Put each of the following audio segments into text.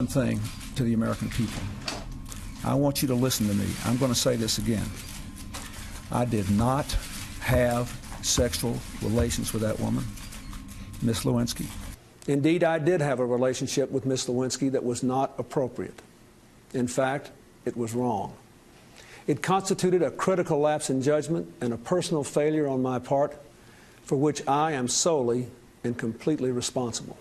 thing to the American people. I want you to listen to me. I'm going to say this again. I did not have sexual relations with that woman, Miss Lewinsky. Indeed, I did have a relationship with Miss Lewinsky that was not appropriate. In fact, it was wrong. It constituted a critical lapse in judgment and a personal failure on my part for which I am solely and completely responsible.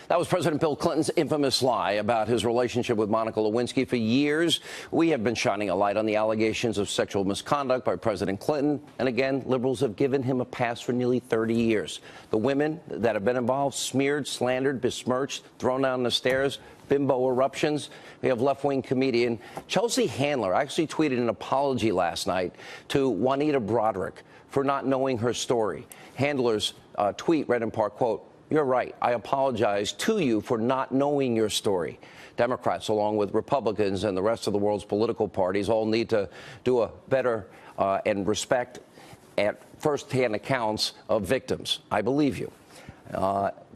That was President Bill Clinton's infamous lie about his relationship with Monica Lewinsky. For years, we have been shining a light on the allegations of sexual misconduct by President Clinton. And again, liberals have given him a pass for nearly 30 years. The women that have been involved, smeared, slandered, besmirched, thrown down the stairs, bimbo eruptions. We have left-wing comedian Chelsea Handler actually tweeted an apology last night to Juanita Broderick for not knowing her story. Handler's tweet read in part, quote, "You're right. I apologize to you for not knowing your story." Democrats, along with Republicans and the rest of the world's political parties, all need to do a better and respect at first-hand accounts of victims. I believe you.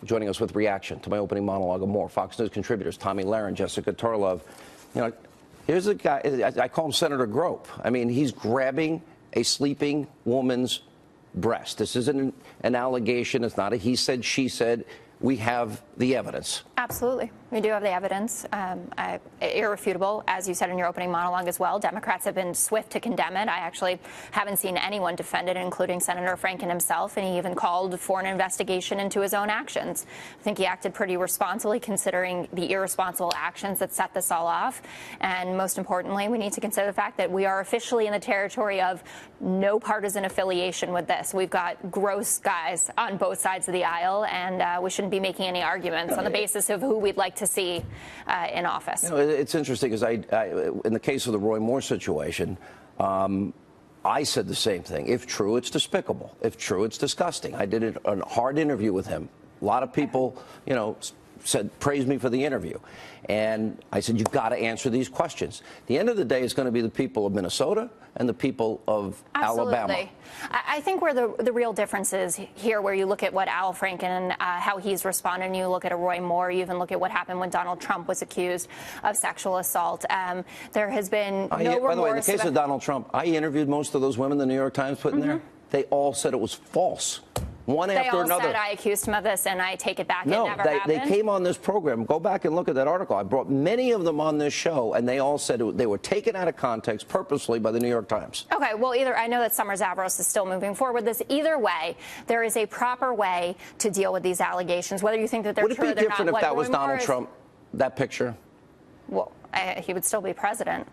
Joining us with reaction to my opening monologue and more, Fox News contributors Tomi Lahren, Jessica Turlove. You know, here's a guy, I call him Senator Grope. I mean, he's grabbing a sleeping woman's breast. This isn't an allegation. It's not a he said, she said. We have the evidence. Absolutely. We do have the evidence. Irrefutable, as you said in your opening monologue as well. Democrats have been swift to condemn it. I actually haven't seen anyone defend it, including Senator Franken himself, and he even called for an investigation into his own actions. I think he acted pretty responsibly considering the irresponsible actions that set this all off. And most importantly, we need to consider the fact that we are officially in the territory of no partisan affiliation with this. We've got gross guys on both sides of the aisle, and we shouldn't be making any arguments on the basis of who we'd like to see in office. You know, it's interesting because in the case of the Roy Moore situation, I said the same thing. If true, it's despicable. If true, it's disgusting. I did a hard interview with him. A lot of people, you know, praised me for the interview. And I said, you've got to answer these questions. At the end of the day, it's going to be the people of Minnesota and the people of Alabama. I think where the real difference is here, where you look at what Al Franken, how he's responded, and you look at a Roy Moore, you even look at what happened when Donald Trump was accused of sexual assault. There has been no remorse. By the way, in the case of Donald Trump, I interviewed most of those women the New York Times put in there. They all said it was false. One after another. They all said I accused him of this, and I take it back. No, it never happened. They came on this program. Go back and look at that article. I brought many of them on this show, and they all said they were taken out of context purposely by the New York Times. Okay, well, I know that Summer Zavros is still moving forward with this. Either way, there is a proper way to deal with these allegations, whether you think that they're true or they're not. Would it be different if that was Donald Trump, that picture? Well, he would still be president.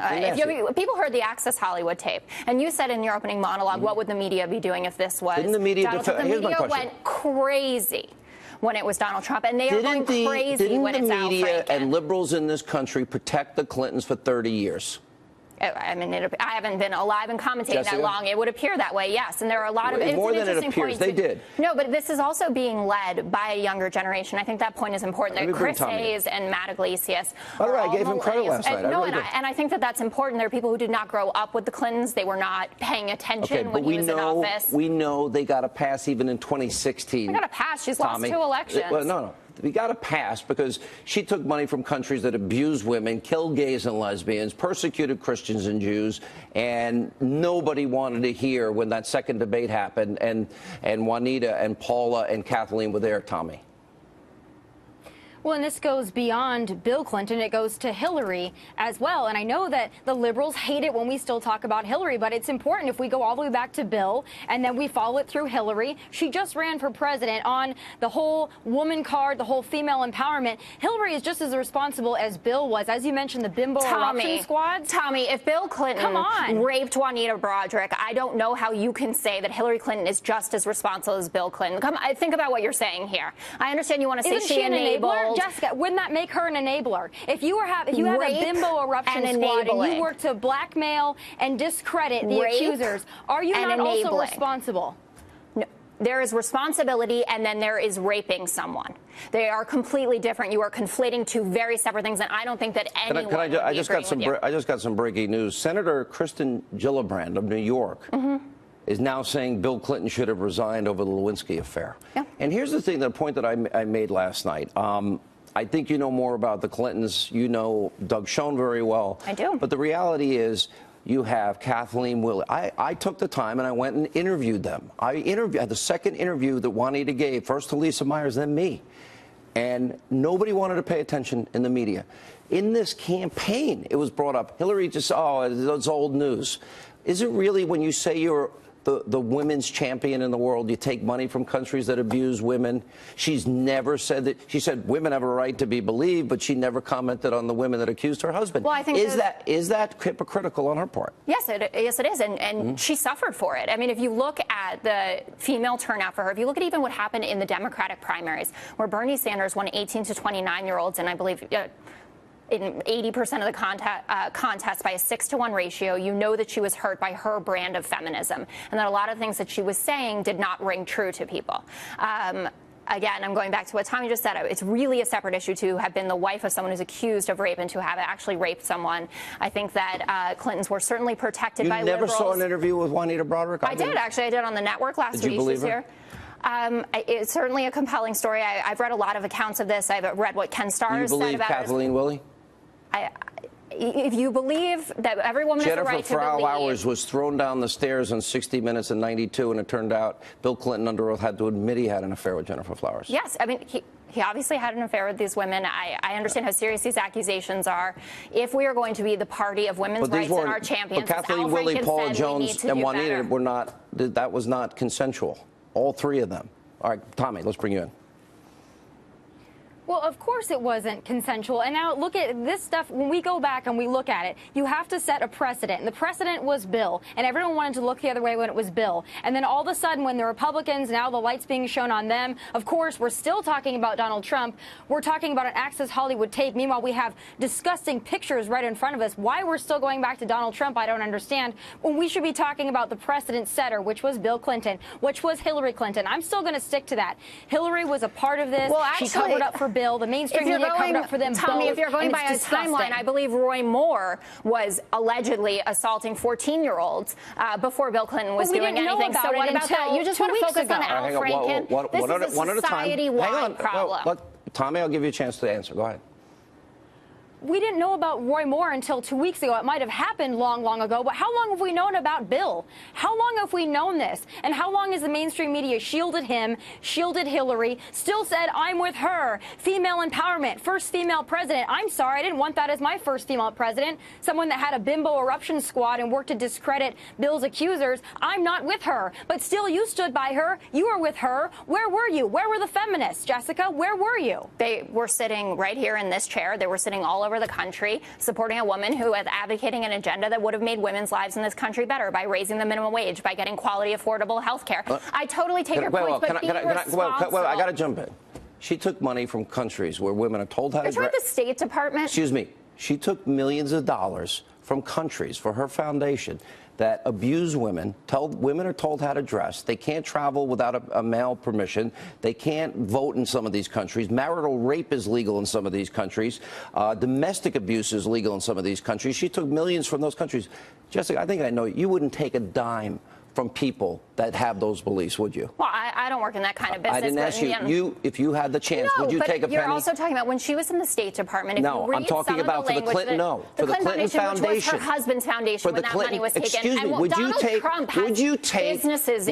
People heard the Access Hollywood tape, and you said in your opening monologue, what would the media be doing if this was Donald Trump? The media went crazy when it was Donald Trump, and they are going crazy when it's Al Franken. Didn't the media and liberals in this country protect the Clintons for 30 years? I mean, I haven't been alive and commentating that long. It would appear that way, yes. And there are a lot of more than it appears. They did. No, but this is also being led by a younger generation. I think that point is important. That Chris Hayes and Matt Iglesias. By the way, I gave him credit last night. And I think that that's important. There are people who did not grow up with the Clintons. They were not paying attention when he was in office. We know they got a pass even in 2016. They got a pass. She's lost 2 elections. Well, no. We got a pass because she took money from countries that abused women, killed gays and lesbians, persecuted Christians and Jews, and nobody wanted to hear when that second debate happened, and Juanita and Paula and Kathleen were there, Tommy. Well, and this goes beyond Bill Clinton. It goes to Hillary as well. And I know that the liberals hate it when we still talk about Hillary, but it's important if we go all the way back to Bill and then we follow it through Hillary. She just ran for president on the whole woman card, the whole female empowerment. Hillary is just as responsible as Bill was. As you mentioned, the bimbo eruption squads. Tommy, if Bill Clinton raped Juanita Broderick, I don't know how you can say that Hillary Clinton is just as responsible as Bill Clinton. Think about what you're saying here. I understand you want to say she enabled. Jessica, wouldn't that make her an enabler? If you have a bimbo eruption squad and you work to blackmail and discredit the accusers, are you not also responsible? No. There is responsibility, and then there is raping someone. They are completely different. You are conflating 2 very separate things, and I don't think that anyone I just got some breaking news. Senator Kristen Gillibrand of New York is now saying Bill Clinton should have resigned over the Lewinsky affair. Yeah. And here's the thing, the point that I made last night. I think you know more about the Clintons. You know Doug Schoen very well. I do. But the reality is, you have Kathleen Willey. I took the time and I went and interviewed them. I had the second interview that Juanita gave, first to Lisa Myers, then me. And nobody wanted to pay attention in the media. In this campaign, it was brought up. Hillary just, oh, it's old news. Is it really, when you say you're the women's champion in the world, you take money from countries that abuse women? She's never said that. She said women have a right to be believed, but she never commented on the women that accused her husband. Well, I think is that hypocritical on her part? Yes, it is, and she suffered for it. I mean, if you look at the female turnout for her, if you look at even what happened in the Democratic primaries, where Bernie Sanders won 18 to 29-year-olds, and I believe in 80% of the contest by a 6-to-1 ratio, you know that she was hurt by her brand of feminism, and that a lot of things that she was saying did not ring true to people. Again, I'm going back to what Tomi just said. It's really a separate issue to have been the wife of someone who's accused of rape and to have actually raped someone. I think that Clintons were certainly protected by liberals. You never saw an interview with Juanita Broaddrick? I did, actually. I did on the network last week. Did you believe her? It's certainly a compelling story. I've read a lot of accounts of this. I've read what Ken Starr said about it. Do you believe Kathleen Willey? If you believe that every woman has a right to believe. Jennifer Flowers was thrown down the stairs on 60 Minutes in '92, and it turned out Bill Clinton under oath had to admit he had an affair with Jennifer Flowers. Yes, I mean, he obviously had an affair with these women. I understand how serious these accusations are. If we are going to be the party of women's rights and our champions, but Kathleen Willey, Paula Jones, and Juanita were not. That was not consensual. All three of them. All right, Tomi, let's bring you in. Well, of course it wasn't consensual. And now look at this stuff. When we go back and we look at it, you have to set a precedent. And the precedent was Bill. And everyone wanted to look the other way when it was Bill. And then all of a sudden, when the Republicans, now the light's being shown on them, of course, we're still talking about Donald Trump. We're talking about an Access Hollywood tape. Meanwhile, we have disgusting pictures right in front of us. Why we're still going back to Donald Trump, I don't understand. When we should be talking about the precedent setter, which was Bill Clinton, which was Hillary Clinton. I'm still going to stick to that. Hillary was a part of this. Well, actually, she covered up for Bill. The mainstream media covered up for them Tomi, both, if you're going by a timeline, I believe Roy Moore was allegedly assaulting 14-year-olds before Bill Clinton was doing anything. So what about that? You just want to focus on Al Franken. This is a society-wide problem. Look, Tomi, I'll give you a chance to answer. Go ahead. We didn't know about Roy Moore until 2 weeks ago. It might have happened long, long ago, but how long have we known about Bill? How long have we known this? And how long has the mainstream media shielded him, shielded Hillary, still said, I'm with her, female empowerment, first female president? I'm sorry, I didn't want that as my first female president, someone that had a bimbo eruption squad and worked to discredit Bill's accusers. I'm not with her, but still you stood by her. You were with her. Where were you? Where were the feminists, Jessica? Where were you? They were sitting right here in this chair. They were sitting all over the country supporting a woman who is advocating an agenda that would have made women's lives in this country better by raising the minimum wage, by getting quality, affordable health care. I totally take your points, but be responsible. I got to jump in. She took money from countries where women are told how to dress. The State Department. Excuse me. She took millions of dollars from countries for her foundation that abuse women. Women are told how to dress. They can't travel without a male permission. They can't vote in some of these countries. Marital rape is legal in some of these countries. Domestic abuse is legal in some of these countries. She took millions from those countries. Jessica, I think I know you wouldn't take a dime from people that have those beliefs, would you? Well, I don't work in that kind of business. I didn't ask you. If you had the chance, would you take a penny? You're also talking about when she was in the State Department. If no, you read I'm talking about for the Clinton. No, for the Clinton Foundation, which was her husband's foundation, when that money was taken. Excuse me.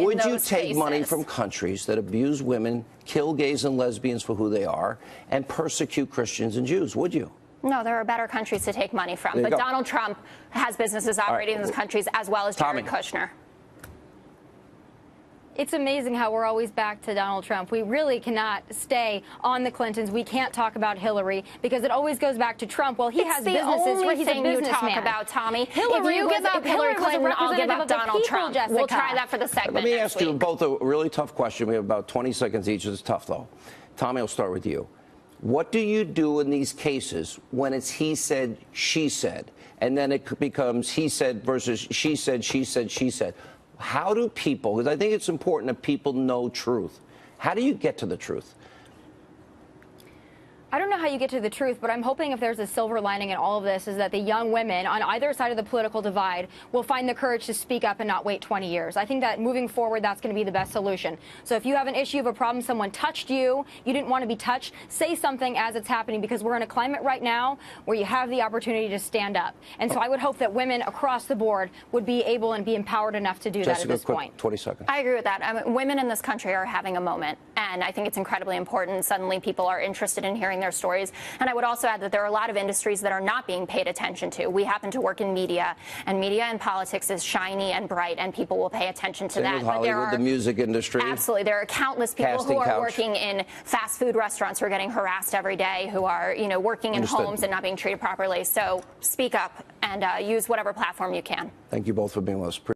Would you take money from countries that abuse women, kill gays and lesbians for who they are, and persecute Christians and Jews? Would you? No, there are better countries to take money from. But Donald Trump has businesses operating in those countries, as well as Jared Kushner. It's amazing how we're always back to Donald Trump. We really cannot stay on the Clintons. We can't talk about Hillary because it always goes back to Trump. Well, he has businesses where he's a businessman. You talk about, Tomi. Hillary, if you give up Hillary Clinton, I'll give up Donald Trump. Jessica. We'll try that for the segment. Let me ask you both a really tough question. We have about 20 seconds each. It's tough, though. Tomi, I'll start with you. What do you do in these cases when it's he said, she said, and then it becomes he said versus she said, she said, she said? How do people, because I think it's important that people know truth, how do you get to the truth? I don't know how you get to the truth, but I'm hoping if there's a silver lining in all of this is that the young women on either side of the political divide will find the courage to speak up and not wait 20 years. I think that moving forward, that's going to be the best solution. So if you have an issue of a problem, someone touched you, you didn't want to be touched, say something as it's happening, because we're in a climate right now where you have the opportunity to stand up. And so I would hope that women across the board would be able and be empowered enough to do that at this point. 20 seconds. I agree with that. Women in this country are having a moment, and I think it's incredibly important. Suddenly people are interested in hearing their stories. And I would also add that there are a lot of industries that are not being paid attention to. We happen to work in media, and media and politics is shiny and bright, and people will pay attention to that. With Hollywood, but there are the music industry. Absolutely. There are countless people who are working in fast food restaurants who are getting harassed every day, who are, working in homes and not being treated properly. So speak up and use whatever platform you can. Thank you both for being with us.